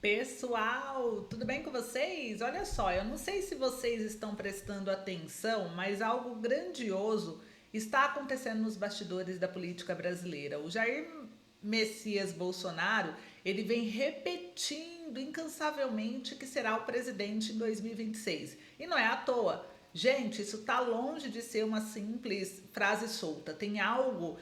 Pessoal, tudo bem com vocês? Olha só, eu não sei se vocês estão prestando atenção, mas algo grandioso está acontecendo nos bastidores da política brasileira. O Jair Messias Bolsonaro, ele vem repetindo incansavelmente que será o presidente em 2026. E não é à toa. Gente, isso está longe de ser uma simples frase solta. Tem algo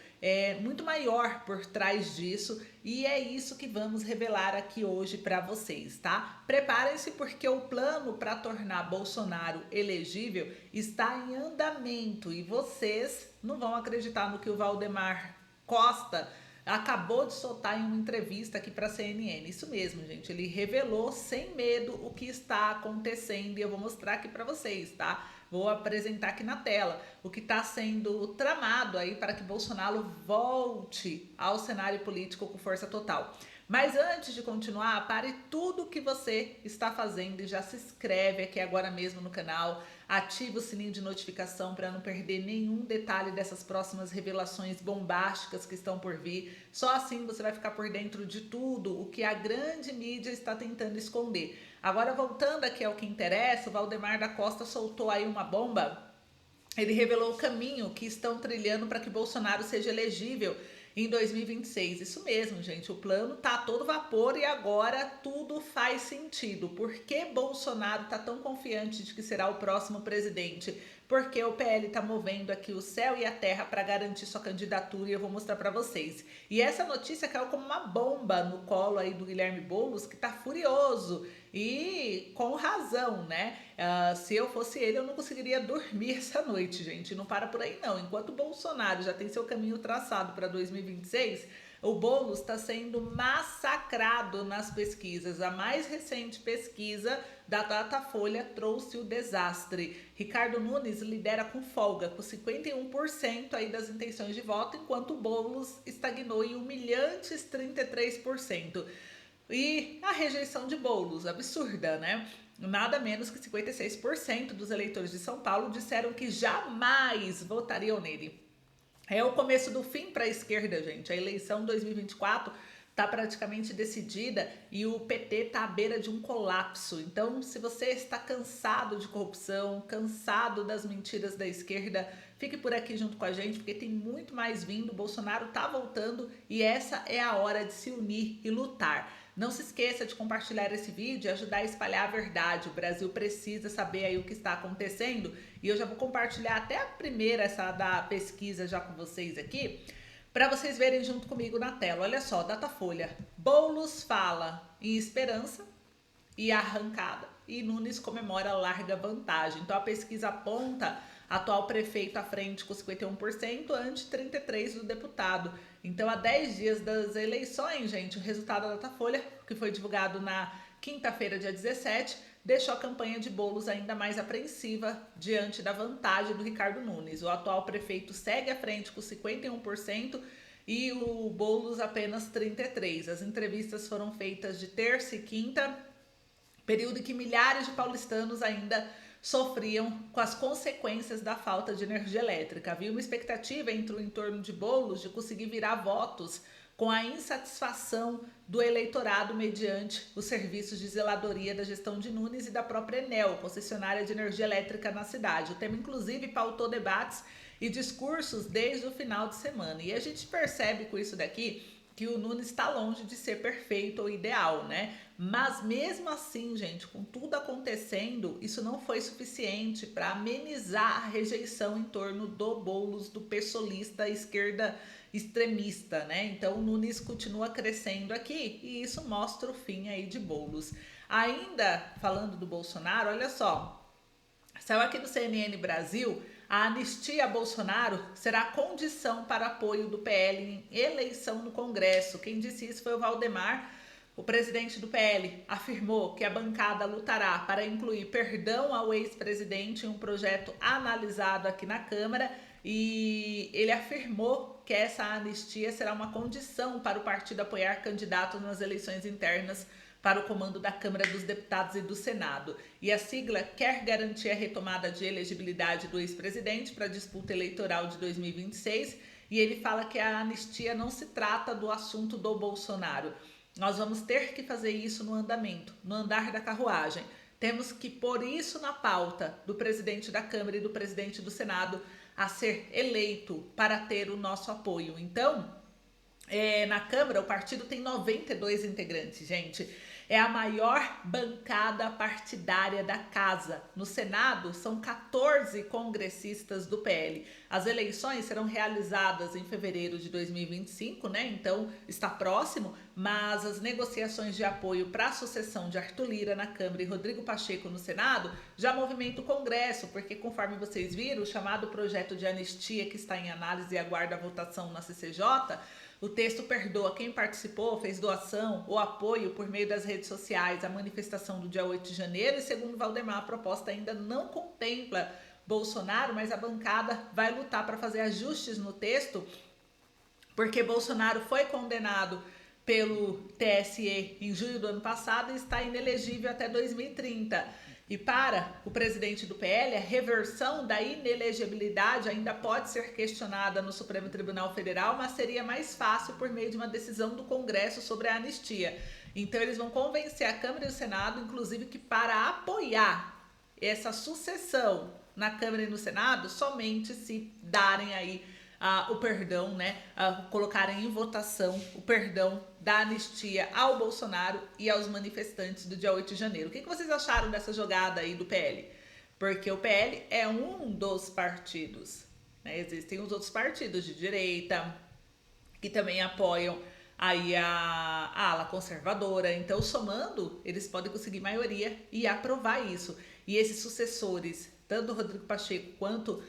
muito maior por trás disso e é isso que vamos revelar aqui hoje para vocês, tá? Preparem-se porque o plano para tornar Bolsonaro elegível está em andamento e vocês não vão acreditar no que o Valdemar Costa acabou de soltar em uma entrevista aqui para a CNN. Isso mesmo, gente. Ele revelou sem medo o que está acontecendo e eu vou mostrar aqui para vocês, tá? Vou apresentar aqui na tela o que está sendo tramado aí para que Bolsonaro volte ao cenário político com força total. Mas antes de continuar, pare tudo o que você está fazendo e já se inscreve aqui agora mesmo no canal, ativa o sininho de notificação para não perder nenhum detalhe dessas próximas revelações bombásticas que estão por vir. Só assim você vai ficar por dentro de tudo o que a grande mídia está tentando esconder. Agora voltando aqui ao que interessa, o Valdemar da Costa soltou aí uma bomba. Ele revelou o caminho que estão trilhando para que Bolsonaro seja elegível em 2026. Isso mesmo, gente. O plano tá a todo vapor e agora tudo faz sentido. Por que Bolsonaro tá tão confiante de que será o próximo presidente? Porque o PL tá movendo aqui o céu e a terra para garantir sua candidatura e eu vou mostrar para vocês. E essa notícia caiu como uma bomba no colo aí do Guilherme Boulos, que tá furioso e com razão, né? Se eu fosse ele, eu não conseguiria dormir essa noite, gente. Não para por aí, não. Enquanto o Bolsonaro já tem seu caminho traçado para 2026, o Boulos está sendo massacrado nas pesquisas. A mais recente pesquisa da Datafolha trouxe o desastre. Ricardo Nunes lidera com folga, com 51% aí das intenções de voto, enquanto o Boulos estagnou em humilhantes 33%. E a rejeição de Boulos, absurda, né? Nada menos que 56% dos eleitores de São Paulo disseram que jamais votariam nele. É o começo do fim para a esquerda, gente. A eleição 2024 está praticamente decidida e o PT está à beira de um colapso. Então, se você está cansado de corrupção, cansado das mentiras da esquerda, fique por aqui junto com a gente, porque tem muito mais vindo. O Bolsonaro está voltando e essa é a hora de se unir e lutar. Não se esqueça de compartilhar esse vídeo e ajudar a espalhar a verdade. O Brasil precisa saber aí o que está acontecendo. E eu já vou compartilhar até a primeira, essa da pesquisa já com vocês aqui, para vocês verem junto comigo na tela. Olha só, Datafolha. Boulos fala em esperança e arrancada. E Nunes comemora larga vantagem. Então a pesquisa aponta atual prefeito à frente com 51%, ante 33% do deputado. Então, há 10 dias das eleições, gente, o resultado da Datafolha, que foi divulgado na quinta-feira, dia 17, deixou a campanha de Boulos ainda mais apreensiva diante da vantagem do Ricardo Nunes. O atual prefeito segue à frente com 51% e o Boulos apenas 33%. As entrevistas foram feitas de terça e quinta, período em que milhares de paulistanos ainda sofriam com as consequências da falta de energia elétrica. Havia uma expectativa entre o entorno de Boulos de conseguir virar votos com a insatisfação do eleitorado mediante os serviços de zeladoria da gestão de Nunes e da própria Enel, concessionária de energia elétrica na cidade. O tema, inclusive, pautou debates e discursos desde o final de semana. E a gente percebe com isso daqui que o Nunes está longe de ser perfeito ou ideal, né? Mas mesmo assim, gente, com tudo acontecendo, isso não foi suficiente para amenizar a rejeição em torno do Boulos, do pessoalista esquerda extremista, né? Então o Nunes continua crescendo aqui e isso mostra o fim aí de Boulos. Ainda falando do Bolsonaro, olha só, saiu aqui no CNN Brasil, a anistia a Bolsonaro será condição para apoio do PL em eleição no Congresso. Quem disse isso foi o Valdemar, o presidente do PL. Afirmou que a bancada lutará para incluir perdão ao ex-presidente em um projeto analisado aqui na Câmara e ele afirmou que essa anistia será uma condição para o partido apoiar candidatos nas eleições internas para o comando da Câmara dos Deputados e do Senado. E a sigla quer garantir a retomada de elegibilidade do ex-presidente para a disputa eleitoral de 2026. E ele fala que a anistia não se trata do assunto do Bolsonaro. nós vamos ter que fazer isso no andamento, no andar da carruagem. Temos que pôr isso na pauta do presidente da Câmara e do presidente do Senado a ser eleito para ter o nosso apoio. Então, na Câmara, o partido tem 92 integrantes, gente. É a maior bancada partidária da casa. No Senado, são 14 congressistas do PL. As eleições serão realizadas em fevereiro de 2025, né? Então, está próximo, mas as negociações de apoio para a sucessão de Arthur Lira na Câmara e Rodrigo Pacheco no Senado já movimentam o Congresso, porque, conforme vocês viram, o chamado projeto de anistia que está em análise e aguarda a votação na CCJ, o texto perdoa quem participou, fez doação ou apoio por meio das redes sociais à manifestação do dia 8 de janeiro e, segundo Valdemar, a proposta ainda não contempla Bolsonaro, mas a bancada vai lutar para fazer ajustes no texto, porque Bolsonaro foi condenado pelo TSE em julho do ano passado e está inelegível até 2030. E para o presidente do PL, a reversão da inelegibilidade ainda pode ser questionada no Supremo Tribunal Federal, mas seria mais fácil por meio de uma decisão do Congresso sobre a anistia. Então eles vão convencer a Câmara e o Senado, inclusive, que para apoiar essa sucessão na Câmara e no Senado, somente se darem aí o perdão, né, colocarem em votação o perdão da anistia ao Bolsonaro e aos manifestantes do dia 8 de janeiro. O que vocês acharam dessa jogada aí do PL? Porque o PL é um dos partidos, né? Existem os outros partidos de direita que também apoiam aí a ala conservadora. Então, somando, eles podem conseguir maioria e aprovar isso. E esses sucessores, tanto do Rodrigo Pacheco quanto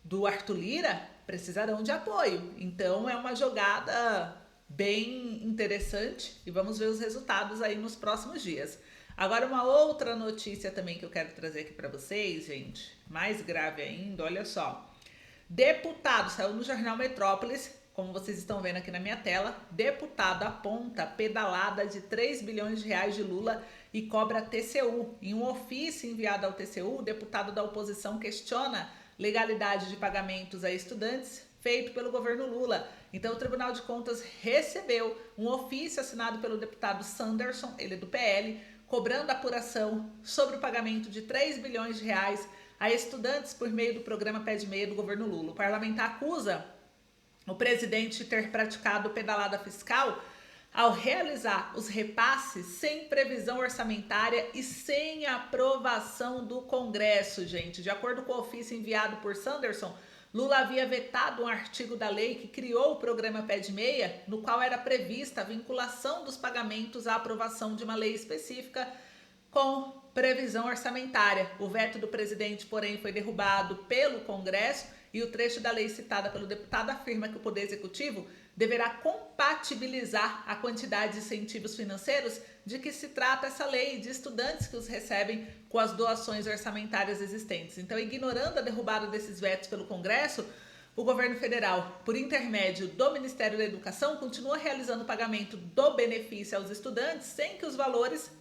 do Arthur Lira, precisarão de apoio. Então é uma jogada bem interessante e vamos ver os resultados aí nos próximos dias. Agora, uma outra notícia também que eu quero trazer aqui para vocês, gente, mais grave ainda, olha só. Deputado, saiu no jornal Metrópolis, como vocês estão vendo aqui na minha tela, deputado aponta pedalada de 3 bilhões de reais de Lula e cobra TCU. Em um ofício enviado ao TCU, o deputado da oposição questiona legalidade de pagamentos a estudantes feito pelo governo Lula. Então, o Tribunal de Contas recebeu um ofício assinado pelo deputado Sanderson, ele é do PL, cobrando apuração sobre o pagamento de 3 bilhões de reais a estudantes por meio do programa Pé de Meia do governo Lula. O parlamentar acusa o presidente de ter praticado pedalada fiscal ao realizar os repasses sem previsão orçamentária e sem aprovação do Congresso, gente. De acordo com o ofício enviado por Sanderson, Lula havia vetado um artigo da lei que criou o programa Pé de Meia, no qual era prevista a vinculação dos pagamentos à aprovação de uma lei específica com previsão orçamentária. O veto do presidente, porém, foi derrubado pelo Congresso e o trecho da lei citada pelo deputado afirma que o Poder Executivo deverá compatibilizar a quantidade de incentivos financeiros de que se trata essa lei de estudantes que os recebem com as doações orçamentárias existentes. Então, ignorando a derrubada desses vetos pelo Congresso, o governo federal, por intermédio do Ministério da Educação, continua realizando o pagamento do benefício aos estudantes sem que os valores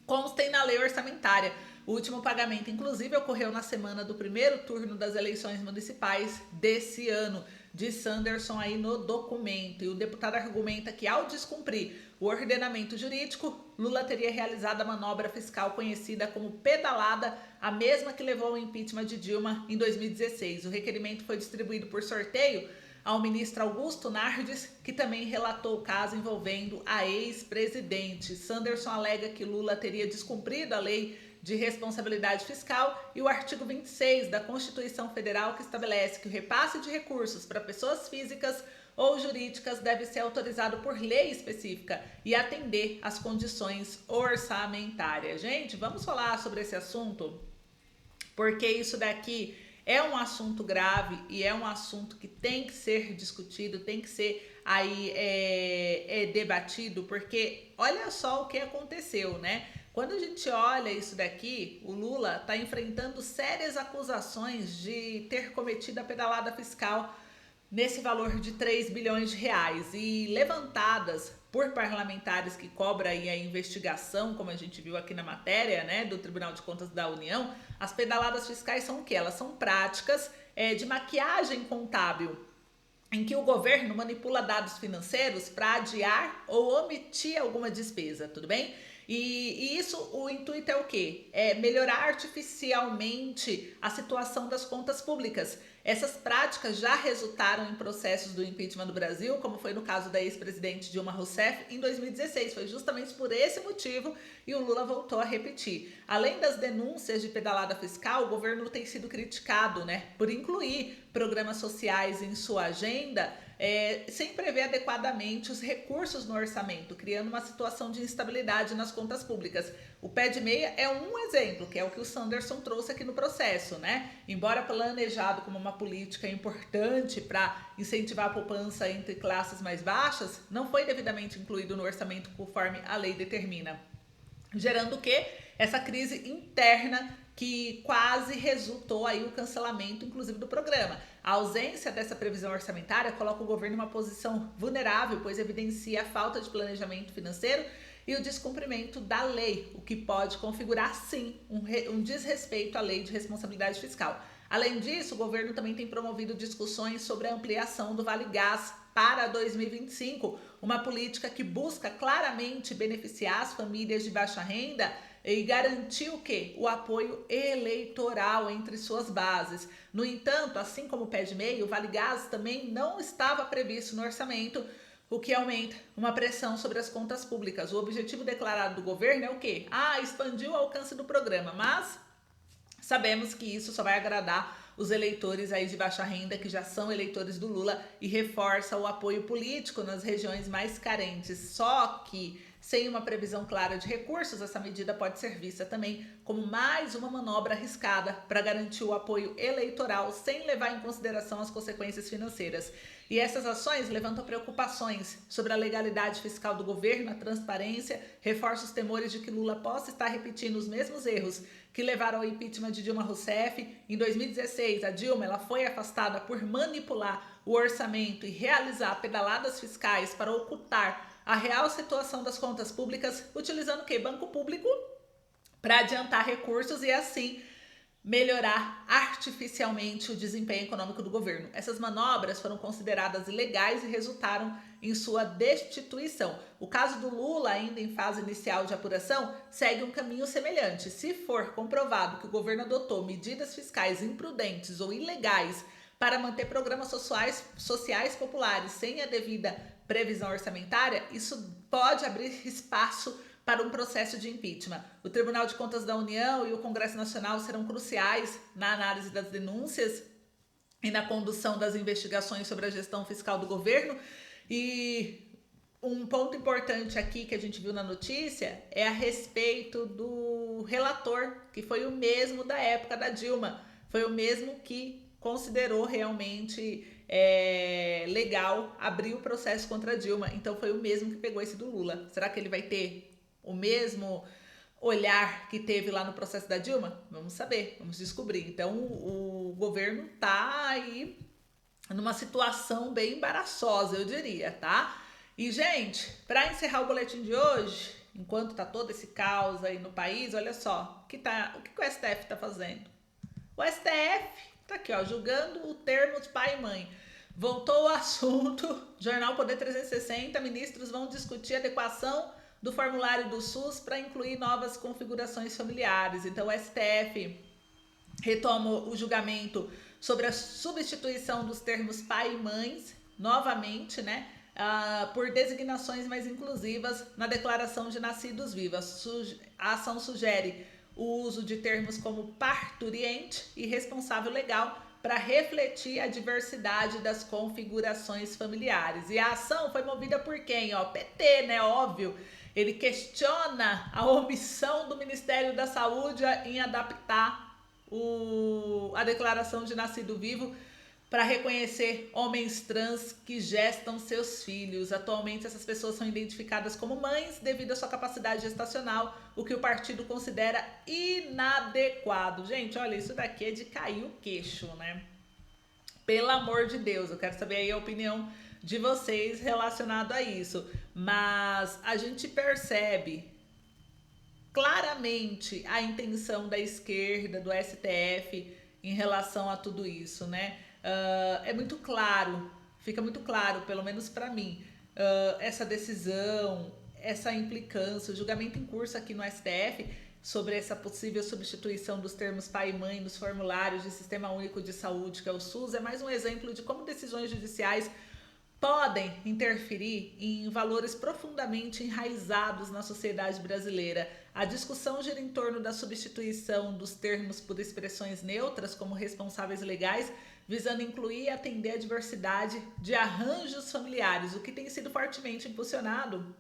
constem na lei orçamentária. O último pagamento, inclusive, ocorreu na semana do primeiro turno das eleições municipais desse ano, de Sanderson aí no documento. E o deputado argumenta que, ao descumprir o ordenamento jurídico, Lula teria realizado a manobra fiscal conhecida como pedalada, a mesma que levou ao impeachment de Dilma em 2016. O requerimento foi distribuído por sorteio ao ministro Augusto Nardes, que também relatou o caso envolvendo a ex-presidente. Sanderson alega que Lula teria descumprido a lei de responsabilidade fiscal e o artigo 26 da Constituição Federal, que estabelece que o repasse de recursos para pessoas físicas ou jurídicas deve ser autorizado por lei específica e atender às condições orçamentárias. Gente, vamos falar sobre esse assunto, porque isso daqui é um assunto grave e é um assunto que tem que ser discutido, tem que ser aí debatido, porque olha só o que aconteceu, né? Quando a gente olha isso daqui, o Lula está enfrentando sérias acusações de ter cometido a pedalada fiscal nesse valor de 3 bilhões de reais e levantadas por parlamentares que cobram aí a investigação, como a gente viu aqui na matéria, né, do Tribunal de Contas da União. As pedaladas fiscais são o quê? Elas são práticas de maquiagem contábil em que o governo manipula dados financeiros para adiar ou omitir alguma despesa, tudo bem? E isso, o intuito é o quê? É melhorar artificialmente a situação das contas públicas. Essas práticas já resultaram em processos do impeachment do Brasil, como foi no caso da ex-presidente Dilma Rousseff em 2016. Foi justamente por esse motivo e o Lula voltou a repetir. Além das denúncias de pedalada fiscal, o governo tem sido criticado, né, por incluir programas sociais em sua agenda, sem prever adequadamente os recursos no orçamento, criando uma situação de instabilidade nas contas públicas. O pé de meia é um exemplo, que é o que o Sanderson trouxe aqui no processo, né? Embora planejado como uma política importante para incentivar a poupança entre classes mais baixas, não foi devidamente incluído no orçamento conforme a lei determina, gerando o quê? Essa crise interna que quase resultou aí o cancelamento, inclusive, do programa. A ausência dessa previsão orçamentária coloca o governo em uma posição vulnerável, pois evidencia a falta de planejamento financeiro e o descumprimento da lei, o que pode configurar, sim, um desrespeito à lei de responsabilidade fiscal. Além disso, o governo também tem promovido discussões sobre a ampliação do Vale Gás para 2025, uma política que busca claramente beneficiar as famílias de baixa renda e garantir o quê? O apoio eleitoral entre suas bases. No entanto, assim como o pé de meia, o Vale Gás também não estava previsto no orçamento, o que aumenta uma pressão sobre as contas públicas. O objetivo declarado do governo é o quê? Expandir o alcance do programa, mas sabemos que isso só vai agradar os eleitores aí de baixa renda, que já são eleitores do Lula, e reforça o apoio político nas regiões mais carentes. Só que, sem uma previsão clara de recursos, essa medida pode ser vista também como mais uma manobra arriscada para garantir o apoio eleitoral, sem levar em consideração as consequências financeiras. E essas ações levantam preocupações sobre a legalidade fiscal do governo, a transparência, reforçam os temores de que Lula possa estar repetindo os mesmos erros que levaram ao impeachment de Dilma Rousseff. Em 2016, a Dilma ela foi afastada por manipular o orçamento e realizar pedaladas fiscais para ocultar a real situação das contas públicas, utilizando o quê? Banco público para adiantar recursos e assim melhorar artificialmente o desempenho econômico do governo. Essas manobras foram consideradas ilegais e resultaram em sua destituição. O caso do Lula, ainda em fase inicial de apuração, segue um caminho semelhante. Se for comprovado que o governo adotou medidas fiscais imprudentes ou ilegais para manter programas sociais populares sem a devida previsão orçamentária, isso pode abrir espaço para um processo de impeachment. O Tribunal de Contas da União e o Congresso Nacional serão cruciais na análise das denúncias e na condução das investigações sobre a gestão fiscal do governo. E um ponto importante aqui que a gente viu na notícia é a respeito do relator, que foi o mesmo da época da Dilma, foi o mesmo que considerou realmente legal abrir o processo contra a Dilma. Então foi o mesmo que pegou esse do Lula. Será que ele vai ter o mesmo olhar que teve lá no processo da Dilma? Vamos saber, vamos descobrir. Então o governo tá aí numa situação bem embaraçosa, eu diria, tá? E, gente, para encerrar o boletim de hoje, enquanto tá todo esse caos aí no país, olha só, o que o STF tá fazendo? O STF tá aqui, ó, julgando o termo de pai e mãe. Voltou o assunto, Jornal Poder 360, ministros vão discutir a adequação do formulário do SUS para incluir novas configurações familiares. Então, o STF retoma o julgamento sobre a substituição dos termos pai e mães, novamente, né? Por designações mais inclusivas na declaração de nascidos vivos. A ação sugere o uso de termos como parturiente e responsável legal para refletir a diversidade das configurações familiares. E a ação foi movida por quem? PT, né? Óbvio. Ele questiona a omissão do Ministério da Saúde em adaptar a declaração de nascido vivo para reconhecer homens trans que gestam seus filhos. Atualmente, essas pessoas são identificadas como mães devido à sua capacidade gestacional, o que o partido considera inadequado. Gente, olha, isso daqui é de cair o queixo, né? Pelo amor de Deus, eu quero saber aí a opinião de vocês relacionado a isso. Mas a gente percebe claramente a intenção da esquerda, do STF, em relação a tudo isso, né? É muito claro, fica muito claro, pelo menos para mim, essa decisão, essa implicância, o julgamento em curso aqui no STF sobre essa possível substituição dos termos pai e mãe nos formulários de Sistema Único de Saúde, que é o SUS, é mais um exemplo de como decisões judiciais podem interferir em valores profundamente enraizados na sociedade brasileira. A discussão gira em torno da substituição dos termos por expressões neutras como responsáveis legais, visando incluir e atender a diversidade de arranjos familiares, o que tem sido fortemente impulsionado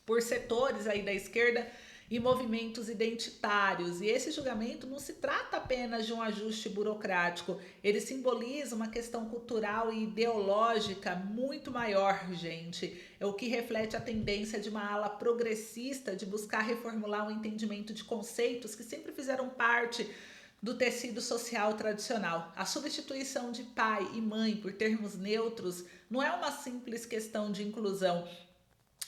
por setores aí da esquerda e movimentos identitários. E esse julgamento não se trata apenas de um ajuste burocrático, ele simboliza uma questão cultural e ideológica muito maior, gente. É o que reflete a tendência de uma ala progressista de buscar reformular o entendimento de conceitos que sempre fizeram parte do tecido social tradicional. A substituição de pai e mãe por termos neutros não é uma simples questão de inclusão.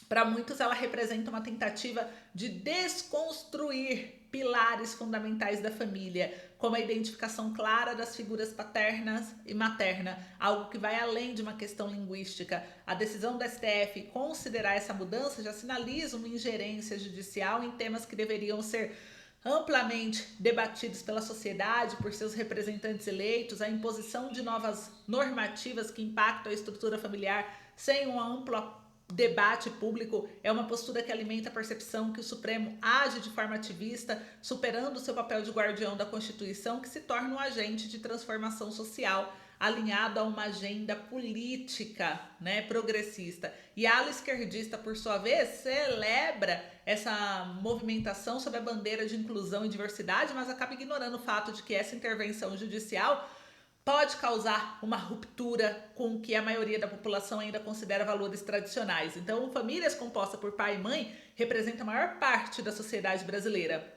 Para muitos, ela representa uma tentativa de desconstruir pilares fundamentais da família, como a identificação clara das figuras paternas e materna, algo que vai além de uma questão linguística. A decisão do STF considerar essa mudança já sinaliza uma ingerência judicial em temas que deveriam ser amplamente debatidos pela sociedade, por seus representantes eleitos. A imposição de novas normativas que impactam a estrutura familiar sem uma ampla debate público é uma postura que alimenta a percepção que o Supremo age de forma ativista, superando o seu papel de guardião da Constituição, que se torna um agente de transformação social alinhado a uma agenda política, né, progressista. E a ala esquerdista, por sua vez, celebra essa movimentação sob a bandeira de inclusão e diversidade, mas acaba ignorando o fato de que essa intervenção judicial pode causar uma ruptura com o que a maioria da população ainda considera valores tradicionais. Então, famílias compostas por pai e mãe representam a maior parte da sociedade brasileira.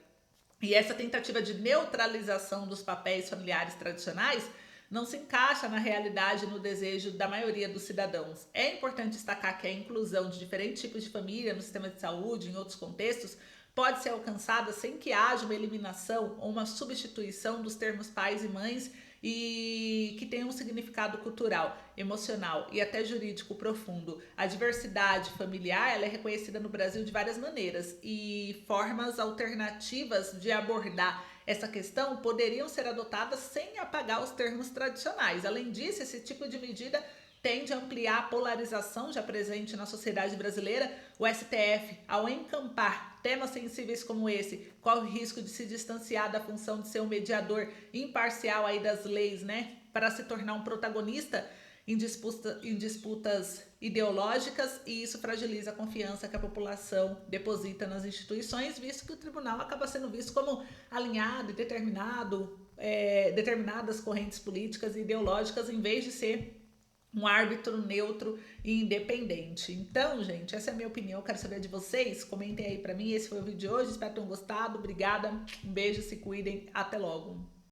E essa tentativa de neutralização dos papéis familiares tradicionais não se encaixa na realidade e no desejo da maioria dos cidadãos. É importante destacar que a inclusão de diferentes tipos de família no sistema de saúde, em outros contextos, pode ser alcançada sem que haja uma eliminação ou uma substituição dos termos pais e mães e que tem um significado cultural, emocional e até jurídico profundo. A diversidade familiar ela é reconhecida no Brasil de várias maneiras e formas alternativas de abordar essa questão poderiam ser adotadas sem apagar os termos tradicionais. Além disso, esse tipo de medida tende a ampliar a polarização já presente na sociedade brasileira. O STF, ao encampar temas sensíveis como esse, corre o risco de se distanciar da função de ser um mediador imparcial aí das leis, né, para se tornar um protagonista em disputas ideológicas, e isso fragiliza a confiança que a população deposita nas instituições, visto que o tribunal acaba sendo visto como alinhado e determinadas correntes políticas e ideológicas, em vez de ser um árbitro neutro e independente. Então, gente, essa é a minha opinião. Eu quero saber de vocês. Comentem aí pra mim. Esse foi o vídeo de hoje. Espero que tenham gostado. Obrigada. Um beijo, se cuidem. Até logo.